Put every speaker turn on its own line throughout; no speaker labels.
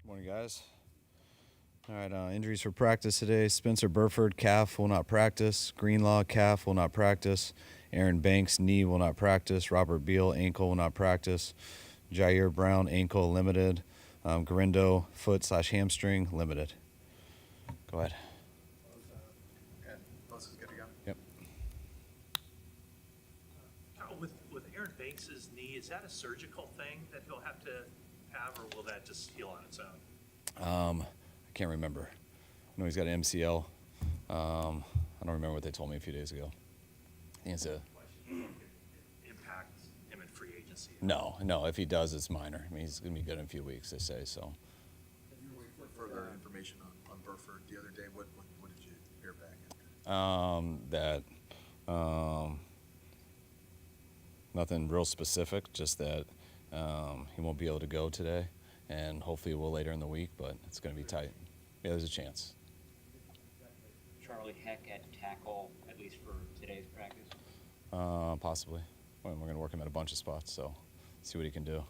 Morning, guys. All right, injuries for practice today. Spencer Burford, calf, will not practice. Greenlaw, calf, will not practice. Aaron Banks, knee, will not practice. Robert Beal, ankle, will not practice. Jair Brown, ankle, limited. Garindo, foot/hamstring, limited. Go ahead.
And Buzz is good to go.
Yep.
With Aaron Banks' knee, is that a surgical thing that he'll have to have, or will that just heal on its own?
I can't remember. I know he's got an MCL. I don't remember what they told me a few days ago. I think it's a
Impact him in free agency?
no. If he does, it's minor. I mean, he's going to be good in a few weeks, they say. So.
You were waiting for further information on Burford the other day. What did you hear back?
That nothing real specific, just that he won't be able to go today, and hopefully will later in the week, but it's going to be tight. Yeah, there's a chance.
Charlie Heck at tackle, at least for today's practice?
Possibly. Well, we're going to work him at a bunch of spots, so see what he can do.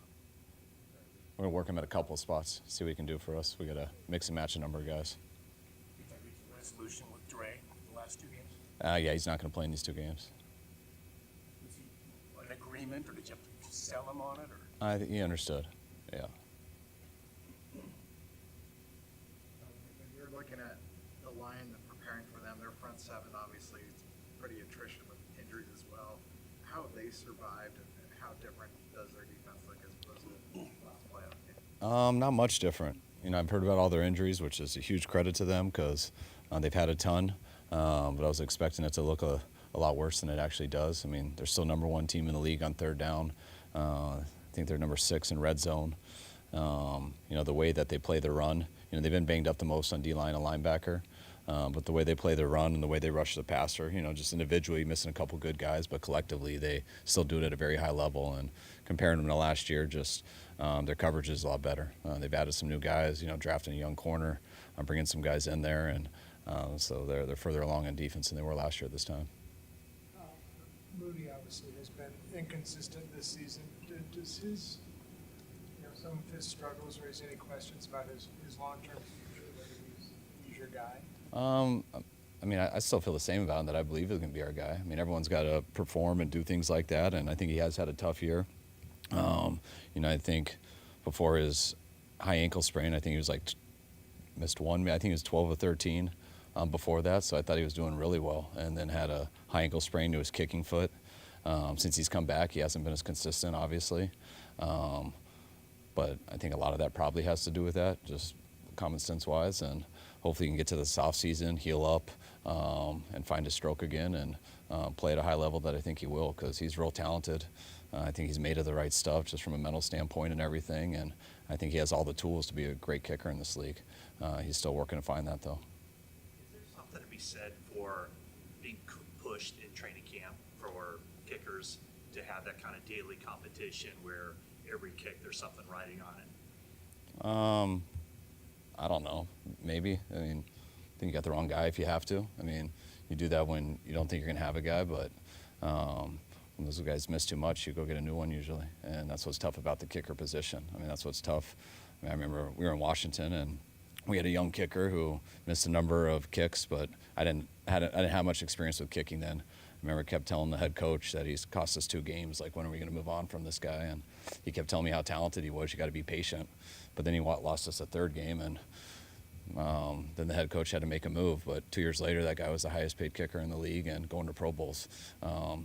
We're going to work him at a couple of spots, see what he can do for us. We got to mix and match a number of guys.
Did you reach a resolution with Dre the last two games?
Yeah, he's not going to play in these two games.
Was he an agreement, or did you have to sell him on it? Or?
I think he understood. Yeah.
When you're looking at the line and preparing for them, their front seven obviously is pretty attrition with injuries as well. How have they survived, and how different does their defense look as opposed to the last playoff game?
Not much different. I've heard about all their injuries, which is a huge credit to them because they've had a ton. But I was expecting it to look a lot worse than it actually does. I mean, they're still number one team in the league on third down. I think they're number 6 in red zone. The way that they play the run, they've been banged up the most on D-line and linebacker. But the way they play the run and the way they rush the passer, just individually missing a couple good guys, but collectively they still do it at a very high level. And comparing them to last year, just their coverage is a lot better. They've added some new guys, drafting a young corner, bringing some guys in there, and so they're further along in defense than they were last year at this time.
Moody obviously has been inconsistent this season. Does his, some of his struggles raise any questions about his long-term future, whether he's your guy?
I still feel the same about him, that I believe he's going to be our guy. Everyone's got to perform and do things like that, and I think he has had a tough year. I think before his high ankle sprain, I think he was missed one. I think he was 12 or 13 before that, so I thought he was doing really well, and then had a high ankle sprain to his kicking foot. Since he's come back, he hasn't been as consistent, obviously. But I think a lot of that probably has to do with that, just common sense-wise, and hopefully he can get to this off season, heal up, and find his stroke again, and play at a high level that I think he will, because he's real talented. I think he's made of the right stuff just from a mental standpoint and everything, and I think he has all the tools to be a great kicker in this league. He's still working to find that, though.
Is there something to be said for being pushed in training camp for kickers to have that kind of daily competition where every kick there's something riding on it?
I don't know. Maybe. I think you got the wrong guy if you have to. You do that when you don't think you're going to have a guy, but when those guys miss too much, you go get a new one usually. And that's what's tough about the kicker position. That's what's tough. I remember we were in Washington, and we had a young kicker who missed a number of kicks, but I didn't have much experience with kicking then. I remember kept telling the head coach that he's cost us 2 games, when are we going to move on from this guy? And he kept telling me how talented he was. You got to be patient. But then he lost us a 3rd game, and then the head coach had to make a move. But 2 years later, that guy was the highest paid kicker in the league and going to Pro Bowls.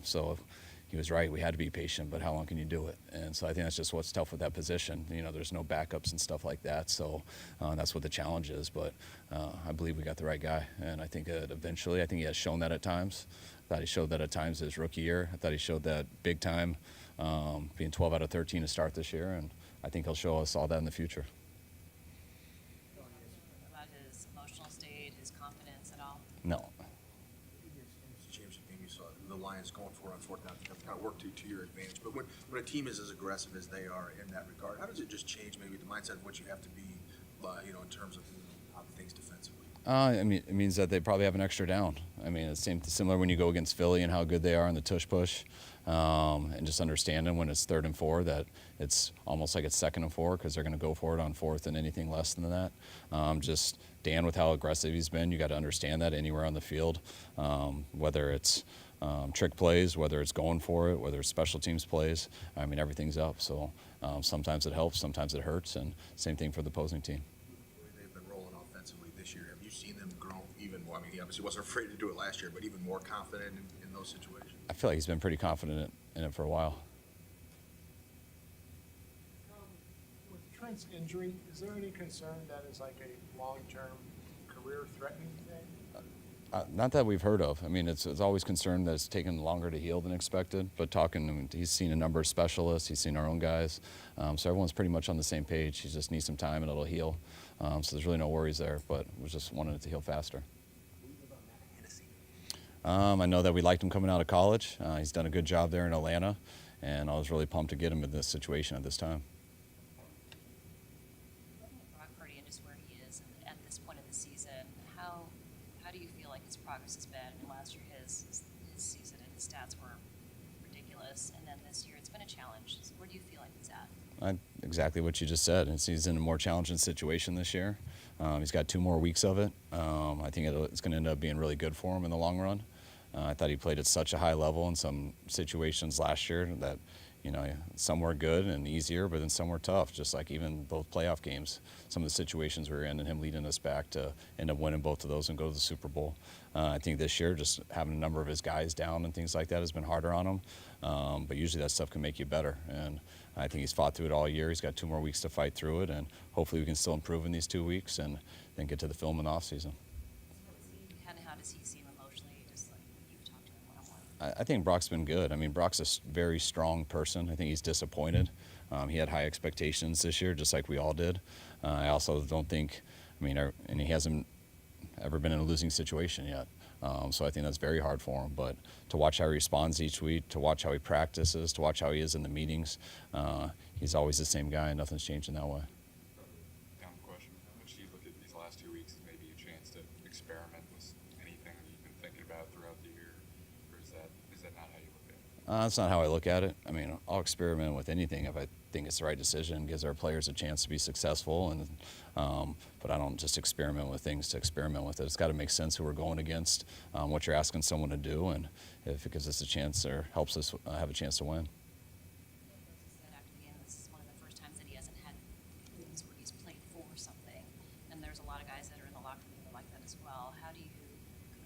So he was right. We had to be patient, but how long can you do it? And so I think that's just what's tough with that position. There's no backups and stuff like that. So that's what the challenge is. But I believe we got the right guy. And I think eventually, I think he has shown that at times. I thought he showed that at times his rookie year. I thought he showed that big time, being 12 out of 13 to start this year. And I think he'll show us all that in the future.
About his emotional state, his confidence at all?
No.
It's a championship game. You saw the Lions going for it on 4th down. Kind of work to your advantage. But when a team is as aggressive as they are in that regard, how does it just change maybe the mindset of what you have to be, in terms of how things defensively?
It means that they probably have an extra down. I mean, it's similar when you go against Philly and how good they are in the tush push, and just understanding when it's 3rd and 4 that it's almost like it's 2nd and 4 because they're going to go for it on 4th and anything less than that. Just Dan with how aggressive he's been, you got to understand that anywhere on the field, whether it's trick plays, whether it's going for it, whether it's special teams plays. I mean, everything's up. So sometimes it helps, sometimes it hurts, and same thing for the opposing team.
The way they've been rolling offensively this year, have you seen them grow even more? I mean, he obviously wasn't afraid to do it last year, but even more confident in those situations?
I feel like he's been pretty confident in it for a while.
With Trent's injury, is there any concern that is like a long-term career-threatening thing?
Not that we've heard of. I mean, it's always concerned that it's taken longer to heal than expected. But he's seen a number of specialists. He's seen our own guys. So everyone's pretty much on the same page. He just needs some time and it'll heal. So there's really no worries there. But we just wanted it to heal faster. I know that we liked him coming out of college. He's done a good job there in Atlanta. And I was really pumped to get him in this situation at this time.
Looking at Brock Purdy and just where he is at this point of the season, how do you feel like his progress has been? And last year his season and his stats were ridiculous, and then this year it's been a challenge. So where do you feel like he's at?
Exactly what you just said. He's in a more challenging situation this year. He's got 2 more weeks of it. I think it's going to end up being really good for him in the long run. I thought he played at such a high level in some situations last year that, some were good and easier, but then some were tough, just like even both playoff games. Some of the situations we were in and him leading us back to end up winning both of those and go to the Super Bowl. I think this year just having a number of his guys down and things like that has been harder on him. But usually that stuff can make you better. And I think he's fought through it all year. He's got 2 more weeks to fight through it, and hopefully we can still improve in these 2 weeks and then get to the film in the offseason.
And how does he seem emotionally, just like you've talked to him one-on-one?
I think Brock's been good. I mean, Brock's a very strong person. I think he's disappointed. He had high expectations this year, just like we all did. I also don't think, and he hasn't ever been in a losing situation yet. So I think that's very hard for him. But to watch how he responds each week, to watch how he practices, to watch how he is in the meetings, he's always the same guy, and nothing's changed in that way.
Dumb question. How much do you look at these last 2 weeks as maybe a chance to experiment with anything that you've been thinking about throughout the year? Or is that not how you look at it?
That's not how I look at it. I mean, I'll experiment with anything if I think it's the right decision, gives our players a chance to be successful. But I don't just experiment with things to experiment with it. It's got to make sense who we're going against, what you're asking someone to do, and if it gives us a chance or helps us have a chance to win.
Said after the game, this is one of the first times that he hasn't had games where he's played for something, and there's a lot of guys that are in the locker room that are like that as well. How do you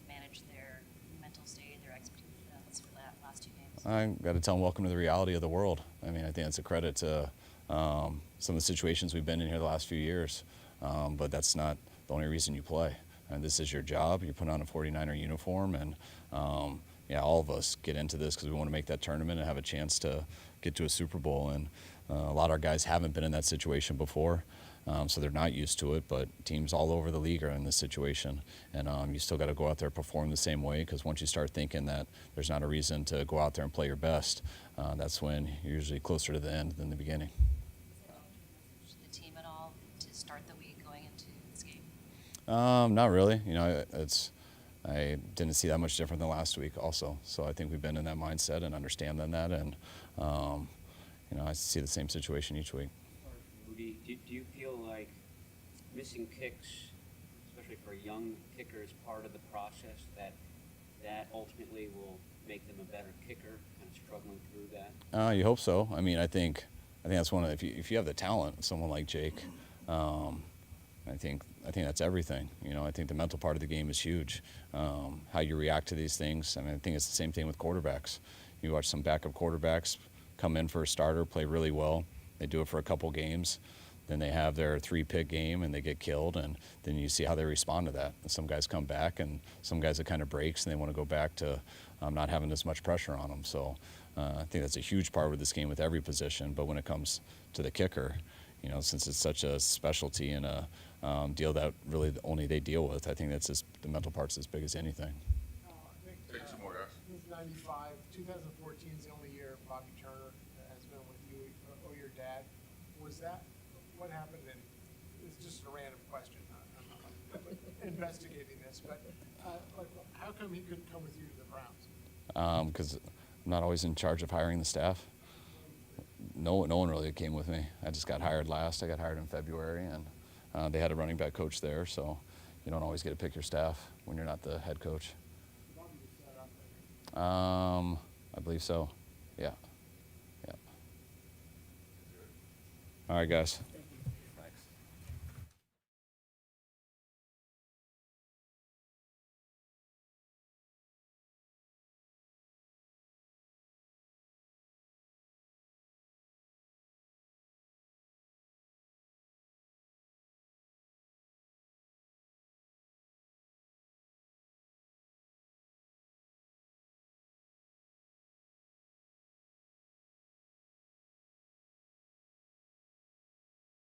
manage their mental state, their expectations for that last 2 games?
I got to tell them welcome to the reality of the world. I mean, I think that's a credit to some of the situations we've been in here the last few years. But that's not the only reason you play. And this is your job. You put on a 49er uniform, and all of us get into this because we want to make that tournament and have a chance to get to a Super Bowl. And a lot of our guys haven't been in that situation before, so they're not used to it. But teams all over the league are in this situation, and you still got to go out there and perform the same way, because once you start thinking that there's not a reason to go out there and play your best, that's when you're usually closer to the end than the beginning.
The team at all to start the week going into this game?
Not really. I didn't see that much different than last week also. So I think we've been in that mindset and understand that, and I see the same situation each week.
Rudy, do you feel like missing kicks, especially for young kickers, part of the process that ultimately will make them a better kicker, kind of struggling through that?
You hope so. I mean, I think that's one of if you have the talent, someone like Jake, I think that's everything. I think the mental part of the game is huge. How you react to these things. I mean, I think it's the same thing with quarterbacks. You watch some backup quarterbacks come in for a starter, play really well. They do it for a couple games. Then they have their 3-pick game and they get killed, and then you see how they respond to that. And some guys come back, and some guys it kind of breaks, and they want to go back to not having as much pressure on them. So I think that's a huge part of this game with every position. But when it comes to the kicker, since it's such a specialty and a deal that really only they deal with, I think that's the mental part's as big as anything.
Take some more, guys.
95, 2014 is the only year Bobby Turner has been with you or your dad. Was that what happened? And it's just a random question. I'm investigating this. this, but like, how come he couldn't come with you to the Browns?
Because I'm not always in charge of hiring the staff. No one really came with me. I just got hired last. I got hired in February, and they had a running back coach there, so you don't always get to pick your staff when you're not the head coach.
Bobby just sat out there.
I believe so. Yeah. Yeah. All right, guys.